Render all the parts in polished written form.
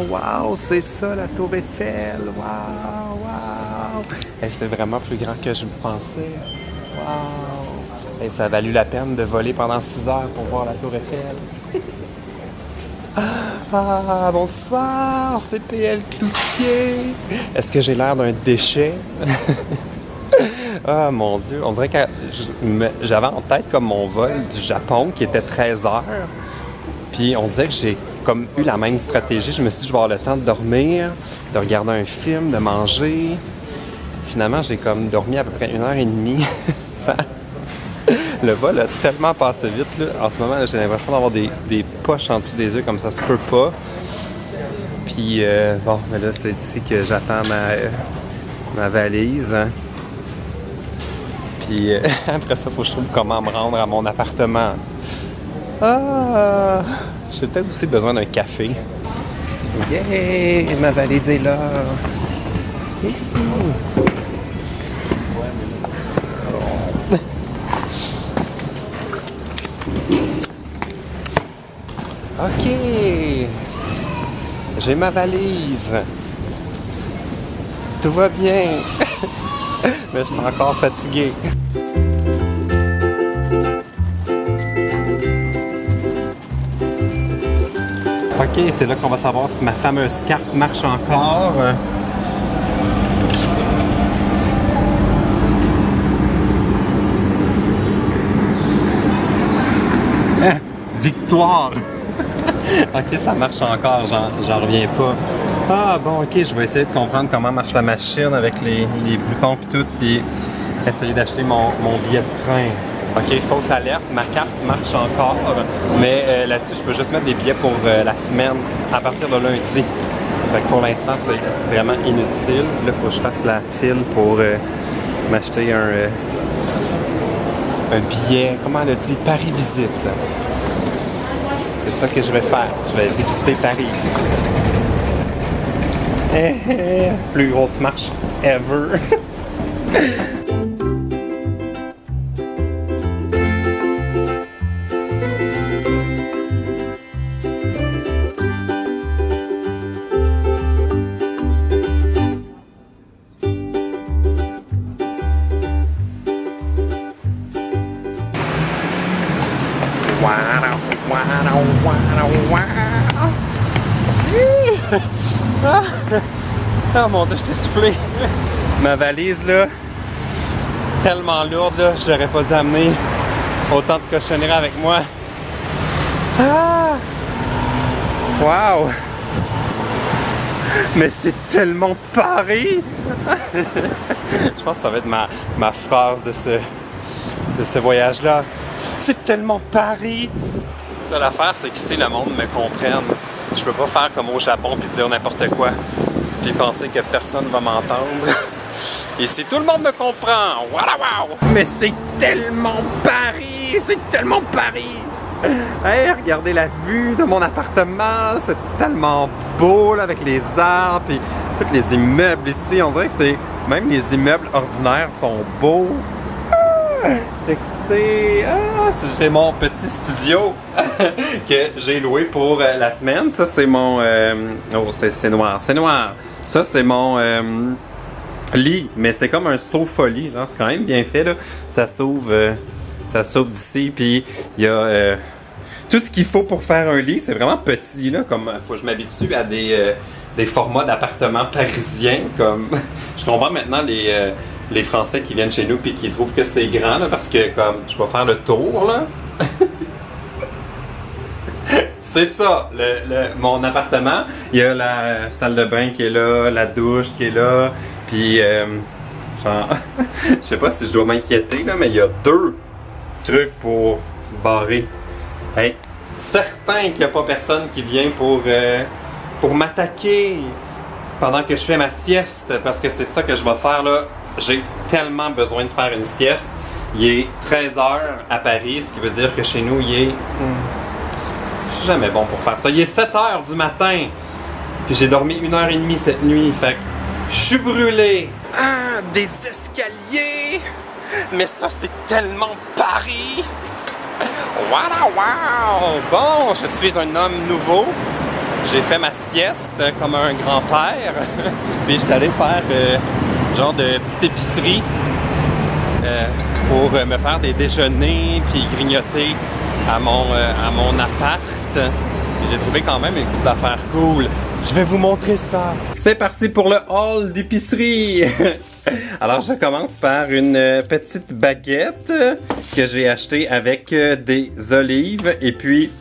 wow, c'est ça la tour Eiffel. Wow, wow. Hey, c'est vraiment plus grand que je me pensais. Wow. Hey, ça a valu la peine de voler pendant 6 heures pour voir la tour Eiffel. Ah, bonsoir, c'est PL Cloutier. Est-ce que j'ai l'air d'un déchet? Ah, mon Dieu, on dirait que j'avais en tête comme mon vol du Japon qui était 13 heures. Puis on disait que j'ai comme eu la même stratégie. Je me suis dit, je vais avoir le temps de dormir, de regarder un film, de manger. Finalement, j'ai comme dormi à peu près 1h30. Ça... Le vol a tellement passé vite, là. En ce moment, là, j'ai l'impression d'avoir des poches en dessous des yeux, comme ça se peut pas. Puis, bon, mais là, c'est ici que j'attends ma valise. Hein. Puis, après ça, il faut que je trouve comment me rendre à mon appartement. Ah! J'ai peut-être aussi besoin d'un café. Yeah! Ma valise est là! OK! J'ai ma valise. Tout va bien. Mais je suis encore fatigué. OK, c'est là qu'on va savoir si ma fameuse carte marche encore. Hein? Victoire! OK, ça marche encore, j'en reviens pas. Ah bon, OK, je vais essayer de comprendre comment marche la machine avec les boutons et tout, puis essayer d'acheter mon billet de train. OK, fausse alerte, ma carte marche encore, mais là-dessus, je peux juste mettre des billets pour la semaine à partir de lundi. Fait que pour l'instant, c'est vraiment inutile. Là, il faut que je fasse la file pour m'acheter un billet, comment elle a dit, Paris Visite. C'est ça que je vais faire. Je vais visiter Paris. Plus grosse marche ever. Oh mon Dieu, je t'ai soufflé. Ma valise, là, tellement lourde, là, je n'aurais pas dû amener autant de cochonneries avec moi. Ah! Wow! Mais c'est tellement Paris! Je pense que ça va être ma phrase de ce voyage-là. C'est tellement Paris! Ça, l'affaire, c'est qu'ici, le monde me comprenne. Je peux pas faire comme au Japon puis dire n'importe quoi. Puis penser que personne va m'entendre. Ici, tout le monde me comprend. Wow! Mais c'est tellement Paris! C'est tellement Paris! Hey, regardez la vue de mon appartement. C'est tellement beau là, avec les arbres et tous les immeubles ici. On dirait que c'est... Même les immeubles ordinaires sont beaux. Je suis excité. Ah, c'est mon petit studio que j'ai loué pour la semaine. Ça, c'est mon... Oh, c'est noir. C'est noir. Ça, c'est mon lit. Mais c'est comme un sofa-lit. C'est quand même bien fait. Là. Ça s'ouvre d'ici. Puis, il y a tout ce qu'il faut pour faire un lit. C'est vraiment petit. Là, comme faut que je m'habitue à des formats d'appartements parisiens. Comme je comprends maintenant les Français qui viennent chez nous puis qui trouvent que c'est grand là, parce que comme je peux faire le tour là. C'est ça, mon appartement. Il y a la salle de bain qui est là, la douche qui est là, puis genre, je sais pas si je dois m'inquiéter là, mais il y a 2 trucs pour barrer. Hey, certain qu'il n'y a pas personne qui vient pour m'attaquer pendant que je fais ma sieste, parce que c'est ça que je vais faire là. J'ai tellement besoin de faire une sieste. Il est 13h à Paris, ce qui veut dire que chez nous, il est... Je suis jamais bon pour faire ça. Il est 7h du matin. Puis j'ai dormi 1h30 cette nuit. Fait que je suis brûlé. Ah, des escaliers! Mais ça, c'est tellement Paris! Wow! Bon, je suis un homme nouveau. j'ai fait ma sieste comme un grand-père. Puis j'étais allé faire genre de petite épicerie pour me faire des déjeuners puis grignoter à mon appart. Puis j'ai trouvé quand même une couple d'affaires cool. Je vais vous montrer ça. C'est parti pour le haul d'épicerie. Alors je commence par une petite baguette que j'ai achetée avec des olives et puis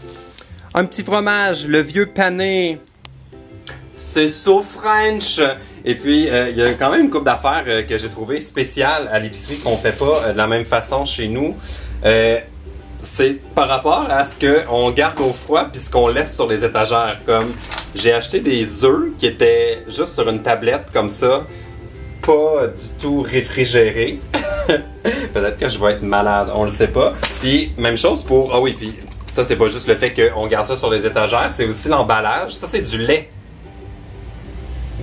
un petit fromage, le vieux pané. C'est so French. Et puis il y a quand même une couple d'affaires que j'ai trouvé spéciales à l'épicerie qu'on fait pas de la même façon chez nous. C'est par rapport à ce qu'on garde au froid puis ce qu'on laisse sur les étagères. Comme j'ai acheté des œufs qui étaient juste sur une tablette comme ça, pas du tout réfrigérés. Peut-être que je vais être malade, on le sait pas. Puis même chose pour... Ah oui, puis ça c'est pas juste le fait qu'on garde ça sur les étagères, c'est aussi l'emballage. Ça c'est du lait.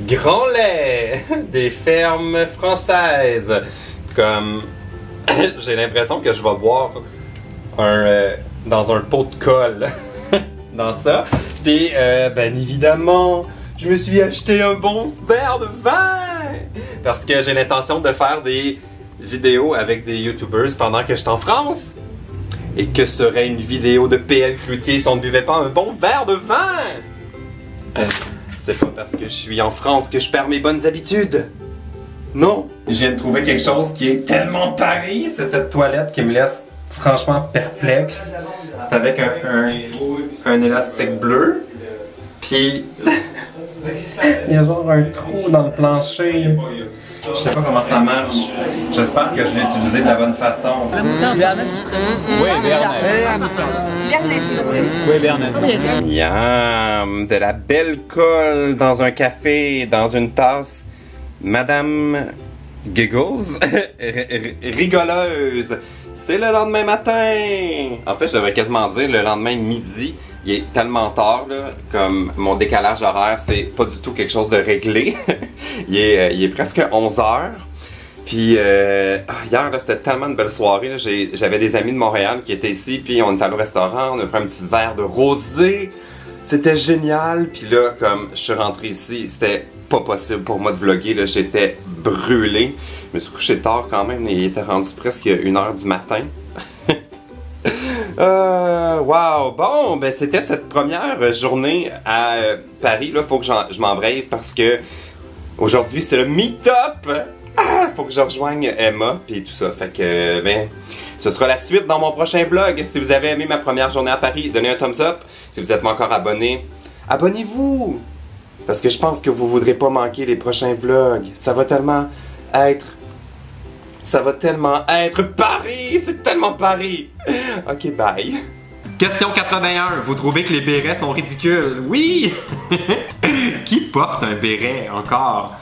Grand lait des fermes françaises. Comme j'ai l'impression que je vais boire dans un pot de colle dans ça. Puis, ben évidemment, je me suis acheté un bon verre de vin parce que j'ai l'intention de faire des vidéos avec des YouTubers pendant que je suis en France. Et que serait une vidéo de PL Cloutier si on ne buvait pas un bon verre de vin? C'est pas parce que je suis en France que je perds mes bonnes habitudes. Non. Je viens de trouver quelque chose qui est tellement Paris. C'est cette toilette qui me laisse franchement perplexe. C'est avec un élastique bleu. Puis il y a genre un trou dans le plancher. Je sais pas comment ça marche. J'espère que je l'ai utilisé de la bonne façon. Béarnaise, c'est très bon. Oui, Béarnaise, s'il vous plaît. Oui, Béarnaise. Yam! De la belle colle dans un café, dans une tasse. Madame Giggles, rigoleuse. C'est le lendemain matin! En fait, je devrais quasiment dire le lendemain midi. Il est tellement tard, là, comme mon décalage horaire, c'est pas du tout quelque chose de réglé. il est presque 11h. Puis, hier, là, c'était tellement une belle soirée. Là. J'avais des amis de Montréal qui étaient ici, puis on est allé au restaurant, on a pris un petit verre de rosé. C'était génial. Puis là, comme je suis rentré ici, c'était pas possible pour moi de vlogger. Là. J'étais brûlé. Je me suis couché tard quand même. Il était rendu presque 1h du matin. Wow! Bon, ben c'était cette première journée à Paris. Là, faut que je m'embraye parce que aujourd'hui c'est le meet-up! Faut que je rejoigne Emma puis tout ça. Fait que, ben, ce sera la suite dans mon prochain vlog. Si vous avez aimé ma première journée à Paris, donnez un thumbs up. Si vous n'êtes pas encore abonné, abonnez-vous! Parce que je pense que vous voudrez pas manquer les prochains vlogs. Ça va tellement être Paris! C'est tellement Paris! Ok, bye! Question 81. Vous trouvez que les bérets sont ridicules? Oui! Qui porte un béret encore?